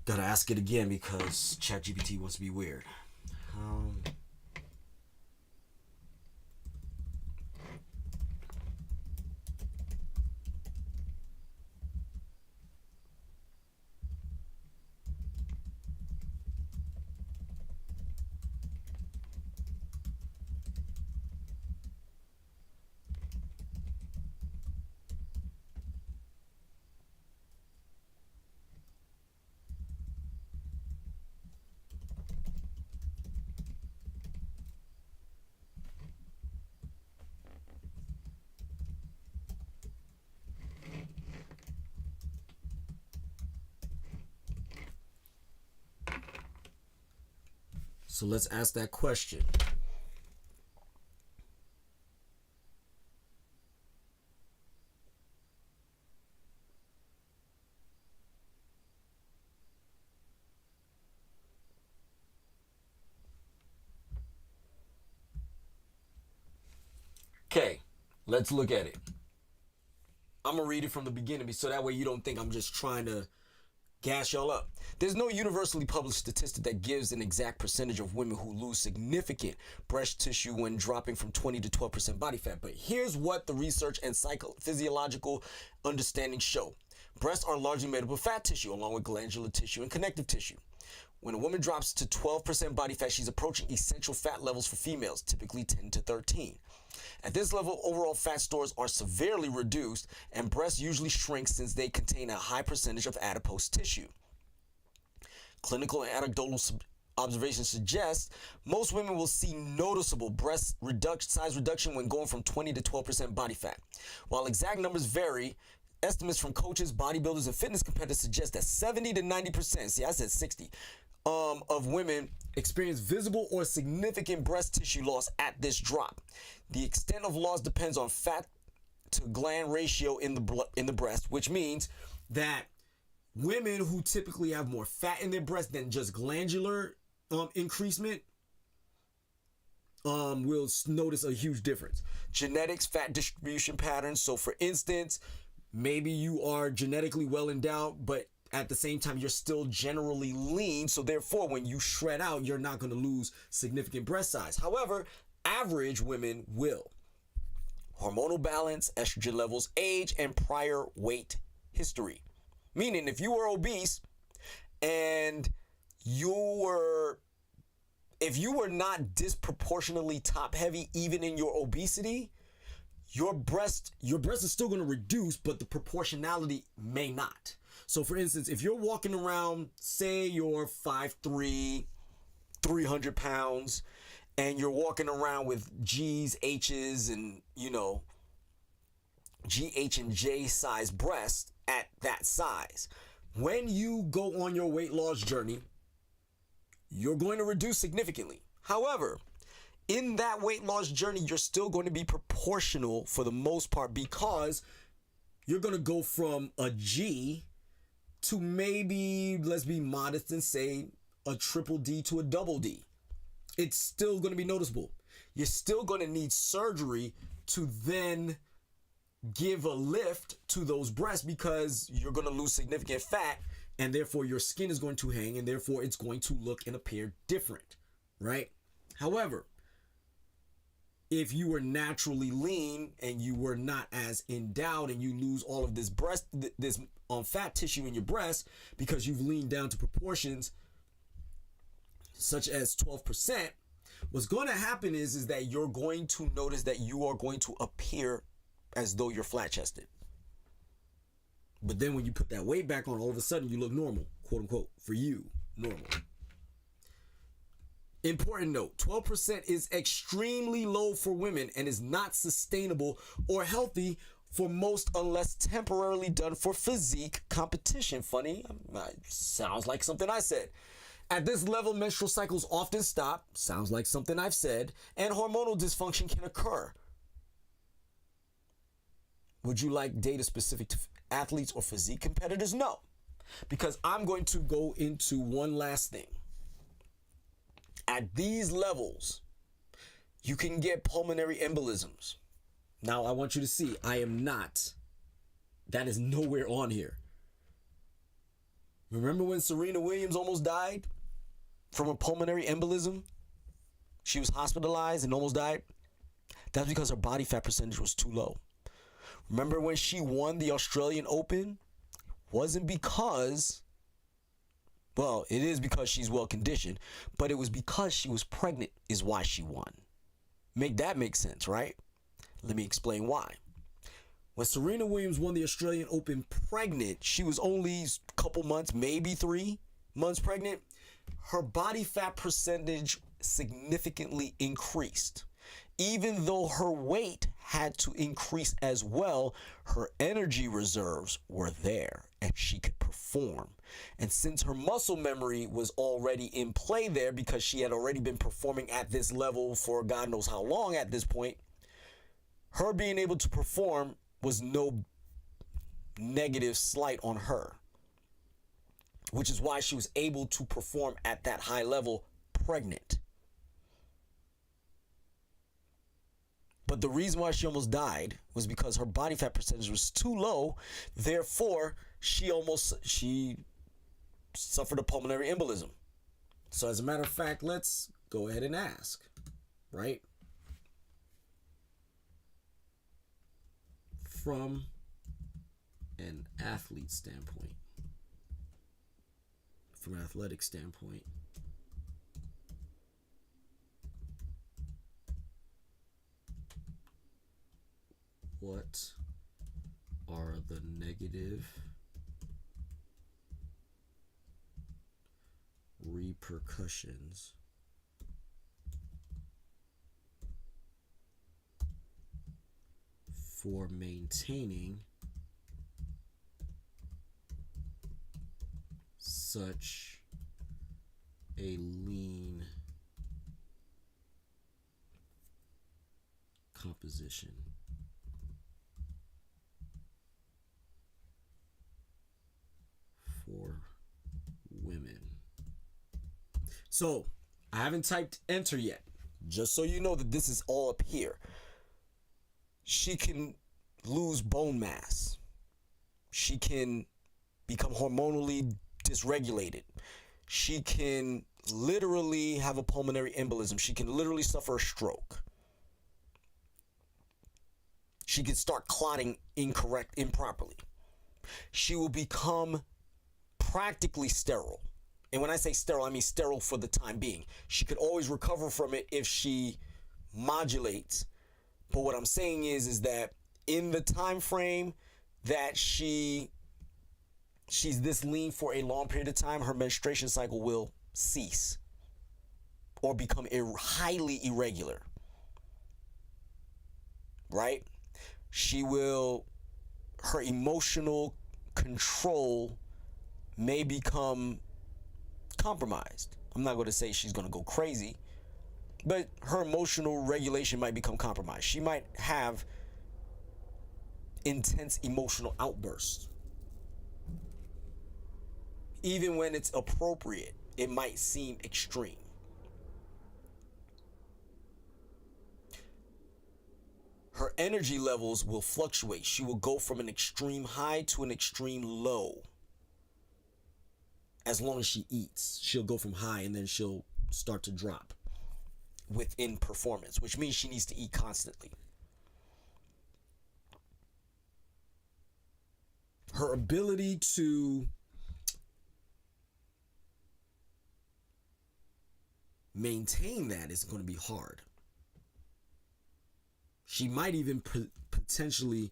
Gotta ask it again because ChatGPT wants to be weird. So let's ask that question. Okay, let's look at it. I'm going to read it from the beginning so that way you don't think I'm just trying to gas y'all up. There's no universally published statistic that gives an exact percentage of women who lose significant breast tissue when dropping from 20 to 12% body fat. But here's what the research and physiological understanding show. Breasts are largely made up of fat tissue along with glandular tissue and connective tissue. When a woman drops to 12% body fat, she's approaching essential fat levels for females, typically 10 to 13. At this level, overall fat stores are severely reduced, and breasts usually shrink since they contain a high percentage of adipose tissue. Clinical and anecdotal observations suggest most women will see noticeable breast size reduction when going from 20 to 12% body fat. While exact numbers vary, estimates from coaches, bodybuilders, and fitness competitors suggest that 70 to 90%, see I said 60, of women experience visible or significant breast tissue loss at this drop. The extent of loss depends on fat to gland ratio in the breast, which means that women who typically have more fat in their breast than just glandular increasement will notice a huge difference. Genetics, fat distribution patterns. So for instance, maybe you are genetically well endowed, but at the same time, you're still generally lean. So therefore, when you shred out, you're not going to lose significant breast size. However, average women will. Hormonal balance, estrogen levels, age, and prior weight history. Meaning if you were obese and if you were not disproportionately top heavy, even in your obesity, your breast is still going to reduce, but the proportionality may not. So for instance, if you're walking around, say you're 5'3", 300 pounds, and you're walking around with G's, H's, and G, H, and J size breasts at that size, when you go on your weight loss journey, you're going to reduce significantly. However, in that weight loss journey, you're still going to be proportional for the most part, because you're going to go from a G to maybe, let's be modest and say, a triple D to a double D. It's still going to be noticeable. You're still going to need surgery to then give a lift to those breasts, because you're going to lose significant fat, and therefore your skin is going to hang, and therefore it's going to look and appear different, right? However, if you were naturally lean and you were not as endowed, and you lose all of this fat tissue in your breast because you've leaned down to proportions such as 12%, what's going to happen is that you're going to notice that you are going to appear as though you're flat-chested. But then when you put that weight back on, all of a sudden you look normal, quote unquote, for you, normal. Important note, 12% is extremely low for women and is not sustainable or healthy for most unless temporarily done for physique competition. Funny, sounds like something I said. At this level, menstrual cycles often stop, sounds like something I've said, and hormonal dysfunction can occur. Would you like data specific to athletes or physique competitors? No, because I'm going to go into one last thing. At these levels, you can get pulmonary embolisms. Now, I want you to see, that is nowhere on here. Remember when Serena Williams almost died from a pulmonary embolism? She was hospitalized and almost died. That's because her body fat percentage was too low. Remember when she won the Australian Open? Wasn't because, well, it is because she's well conditioned, but it was because she was pregnant is why she won. Make that make sense, right? Let me explain why. When Serena Williams won the Australian Open pregnant, she was only a couple months, maybe 3 months pregnant. Her body fat percentage significantly increased. Even though her weight had to increase as well, her energy reserves were there and she could perform. And since her muscle memory was already in play there because she had already been performing at this level for God knows how long at this point, her being able to perform was no negative slight on her, which is why she was able to perform at that high level pregnant. But the reason why she almost died was because her body fat percentage was too low. Therefore, she suffered a pulmonary embolism. So as a matter of fact, let's go ahead and ask, right? From an athlete standpoint, from an athletic standpoint, what are the negative repercussions for maintaining such a lean composition? For women. So I haven't typed enter yet, just so you know that this is all up here. She can lose bone mass. She can become hormonally dysregulated. She can literally have a pulmonary embolism. She can literally suffer a stroke. She can start clotting improperly. She will become practically sterile. And when I say sterile, I mean sterile for the time being. She could always recover from it if she modulates. But what I'm saying is that in the time frame that she's this lean for a long period of time, her menstruation cycle will cease or become highly irregular. Right? Her emotional control may become compromised. I'm not going to say she's going to go crazy, but her emotional regulation might become compromised. She might have intense emotional outbursts. Even when it's appropriate, it might seem extreme. Her energy levels will fluctuate. She will go from an extreme high to an extreme low. As long as she eats, she'll go from high and then she'll start to drop within performance, which means she needs to eat constantly. Her ability to maintain that is going to be hard. She might even potentially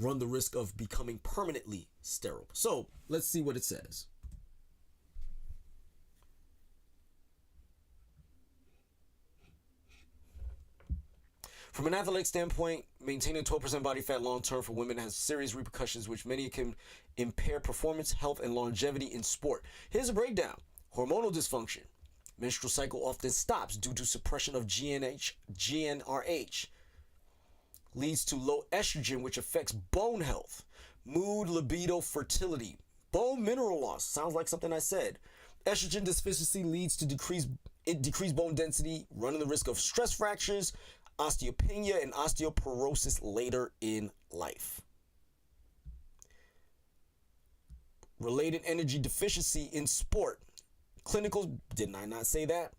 run the risk of becoming permanently sterile. So let's see what it says. From an athletic standpoint, maintaining 12% body fat long-term for women has serious repercussions, which many can impair performance, health, and longevity in sport. Here's a breakdown. Hormonal dysfunction. Menstrual cycle often stops due to suppression of GnRH. Leads to low estrogen, which affects bone health, mood, libido, fertility, bone mineral loss. Sounds like something I said. Estrogen deficiency leads to decreased bone density, running the risk of stress fractures, osteopenia, and osteoporosis later in life. Related energy deficiency in sport. Clinical, didn't I not say that?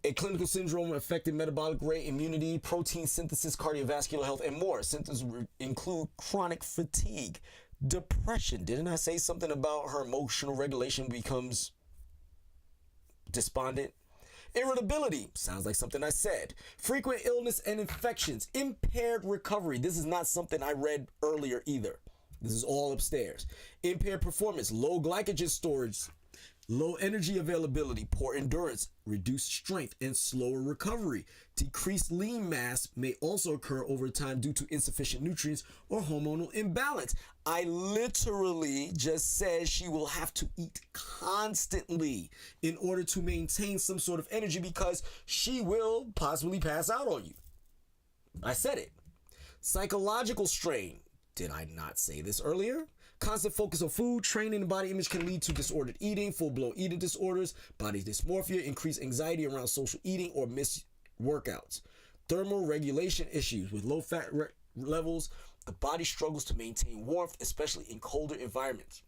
A clinical syndrome affecting metabolic rate, immunity, protein synthesis, cardiovascular health, and more. Symptoms include chronic fatigue, depression. Didn't I say something about her emotional regulation becomes despondent? Irritability. Sounds like something I said. Frequent illness and infections. Impaired recovery. This is not something I read earlier either. This is all upstairs. Impaired performance. Low glycogen storage. Low energy availability, poor endurance, reduced strength, and slower recovery. Decreased lean mass may also occur over time due to insufficient nutrients or hormonal imbalance. I literally just said she will have to eat constantly in order to maintain some sort of energy because she will possibly pass out on you. I said it. Psychological strain. Did I not say this earlier? Constant focus on food, training, and body image can lead to disordered eating, full-blown eating disorders, body dysmorphia, increased anxiety around social eating, or missed workouts. Thermoregulation issues. With low fat levels, the body struggles to maintain warmth, especially in colder environments.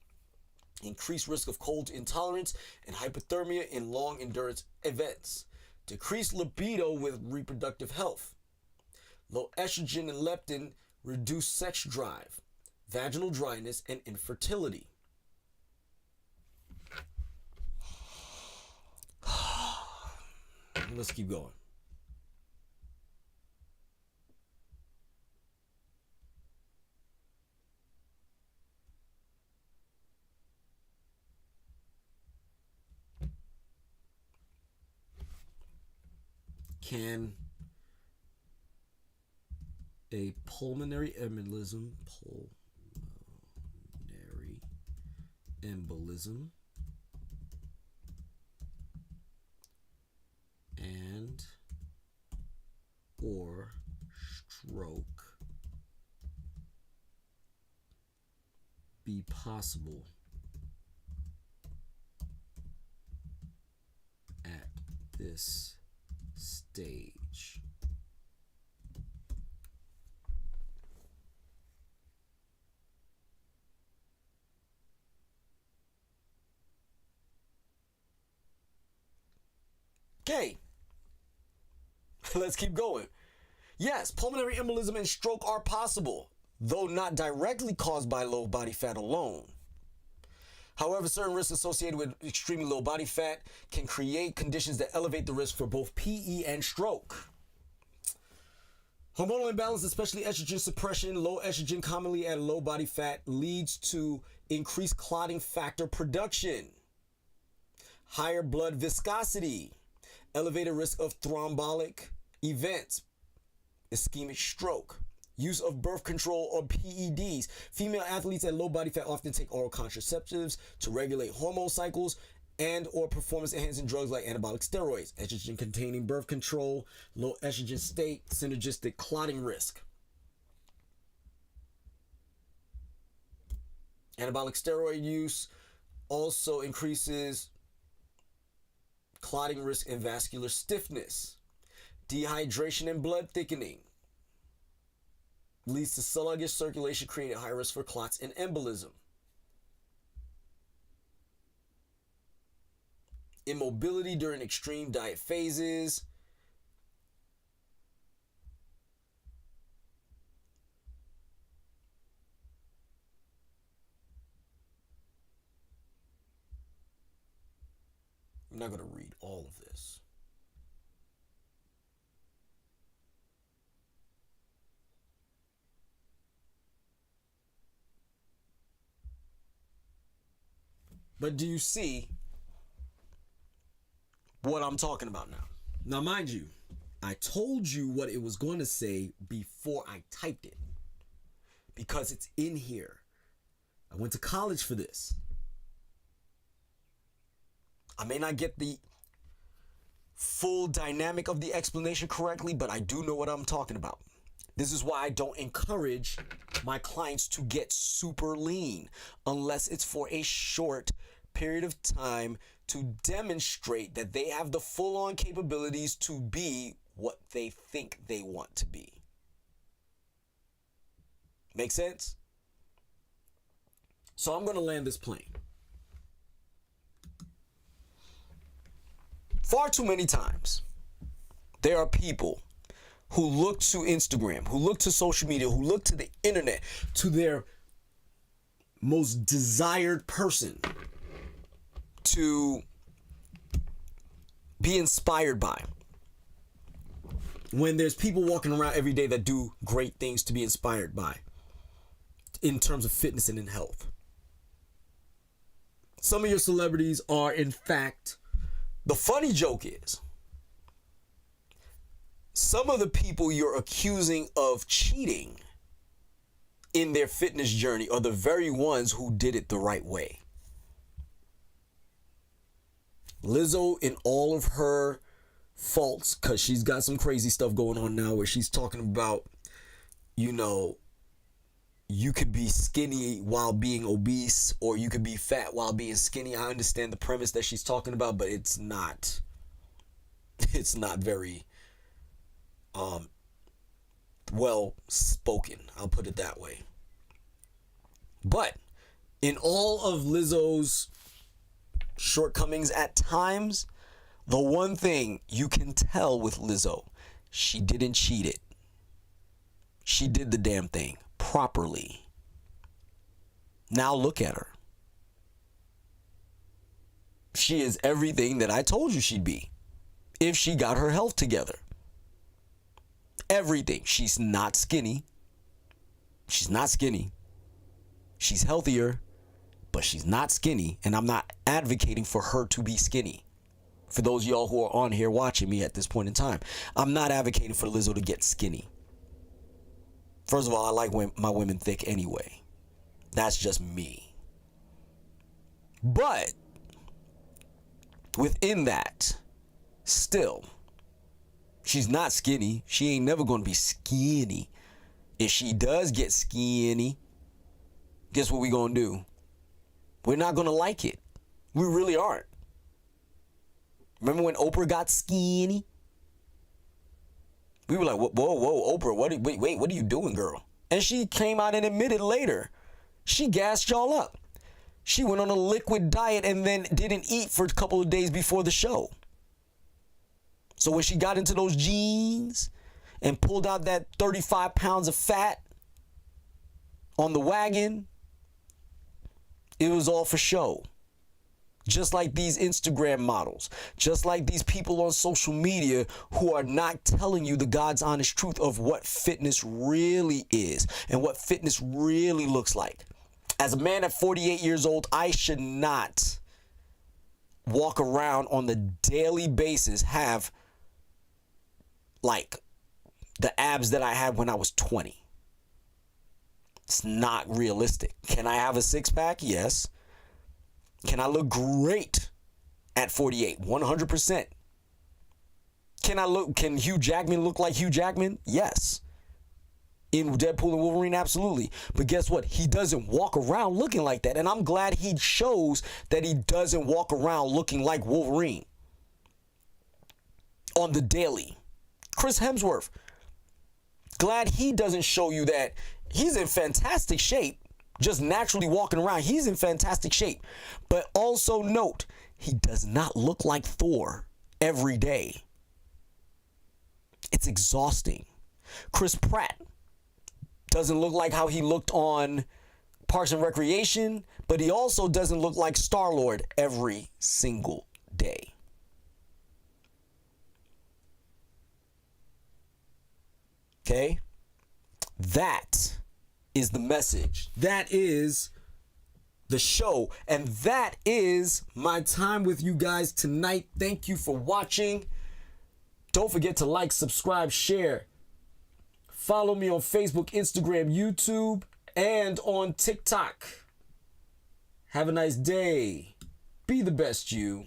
Increased risk of cold intolerance and hypothermia in long endurance events. Decreased libido with reproductive health. Low estrogen and leptin reduce sex drive, vaginal dryness, and infertility. Let's keep going. Can a pulmonary embolism and or stroke be possible at this stage? Okay, let's keep going. Yes, pulmonary embolism and stroke are possible, though not directly caused by low body fat alone. However, certain risks associated with extremely low body fat can create conditions that elevate the risk for both PE and stroke. Hormonal imbalance, especially estrogen suppression, low estrogen commonly at low body fat, leads to increased clotting factor production, higher blood viscosity, elevated risk of thrombotic events, ischemic stroke, use of birth control or PEDs. Female athletes at low body fat often take oral contraceptives to regulate hormone cycles and or performance enhancing drugs like anabolic steroids, estrogen containing birth control, low estrogen state, synergistic clotting risk. Anabolic steroid use also increases clotting risk and vascular stiffness. Dehydration and blood thickening leads to sluggish circulation, creating high risk for clots and embolism. Immobility during extreme diet phases. I'm not going to read all of this. But do you see what I'm talking about now? Now, mind you, I told you what it was going to say before I typed it, because it's in here. I went to college for this. I may not get the full dynamic of the explanation correctly, but I do know what I'm talking about. This is why I don't encourage my clients to get super lean unless it's for a short period of time to demonstrate that they have the full-on capabilities to be what they think they want to be. Make sense? So I'm going to land this plane. Far too many times, there are people who look to Instagram, who look to social media, who look to the internet, to their most desired person to be inspired by. When there's people walking around every day that do great things to be inspired by in terms of fitness and in health. Some of your celebrities are, in fact, the funny joke is, some of the people you're accusing of cheating in their fitness journey are the very ones who did it the right way. Lizzo, in all of her faults, because she's got some crazy stuff going on now where she's talking about, you know, you could be skinny while being obese, or you could be fat while being skinny. I understand the premise that she's talking about, but it's not very well spoken. I'll put it that way. But in all of Lizzo's shortcomings at times, the one thing you can tell with Lizzo, she didn't cheat it. She did the damn thing properly. Now look at her. She is everything that I told you she'd be if she got her health together. Everything. She's not skinny. She's not skinny. She's healthier, but she's not skinny, and I'm not advocating for her to be skinny. For those of y'all who are on here watching me at this point in time, I'm not advocating for Lizzo to get skinny. First of all, I like my women thick anyway. That's just me. But within that, still, she's not skinny. She ain't never going to be skinny. If she does get skinny, guess what we going to do? We're not going to like it. We really aren't. Remember when Oprah got skinny? We were like, whoa, Oprah, wait, what are you doing, girl? And she came out and admitted later, she gassed y'all up. She went on a liquid diet and then didn't eat for a couple of days before the show. So when she got into those jeans and pulled out that 35 pounds of fat on the wagon, it was all for show. Just like these Instagram models, just like these people on social media who are not telling you the God's honest truth of what fitness really is and what fitness really looks like. As a man at 48 years old, I should not walk around on the daily basis, have like the abs that I had when I was 20. It's not realistic. Can I have a six-pack? Yes. Can I look great at 48? 100%. Can Hugh Jackman look like Hugh Jackman? Yes. In Deadpool and Wolverine, absolutely. But guess what? He doesn't walk around looking like that. And I'm glad he shows that he doesn't walk around looking like Wolverine on the daily. Chris Hemsworth, glad he doesn't show you that he's in fantastic shape. Just naturally walking around, he's in fantastic shape. But also note, he does not look like Thor every day. It's exhausting. Chris Pratt doesn't look like how he looked on Parks and Recreation, but he also doesn't look like Star-Lord every single day. Okay? That is the message. That is the show. And that is my time with you guys tonight. Thank you for watching. Don't forget to like, subscribe, share. Follow me on Facebook, Instagram, YouTube, and on TikTok. Have a nice day. Be the best you.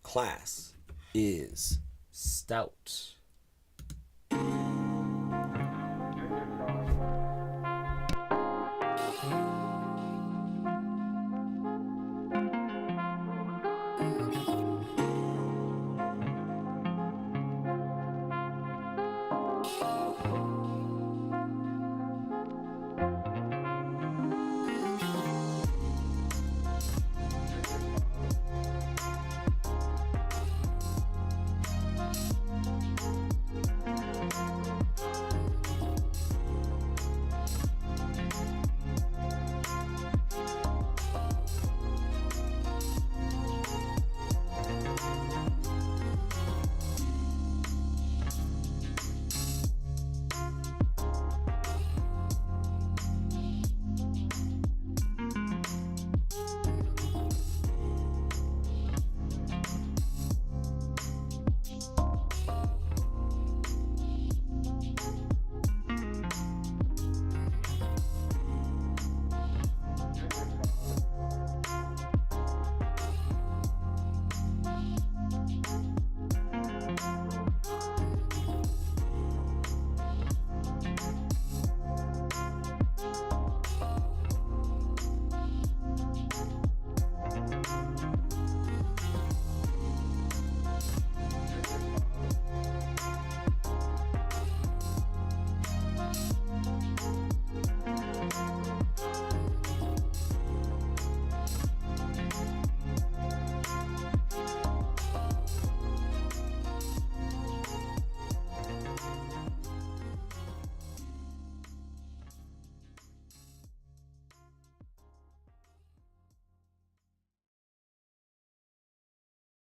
Class is Stoutt.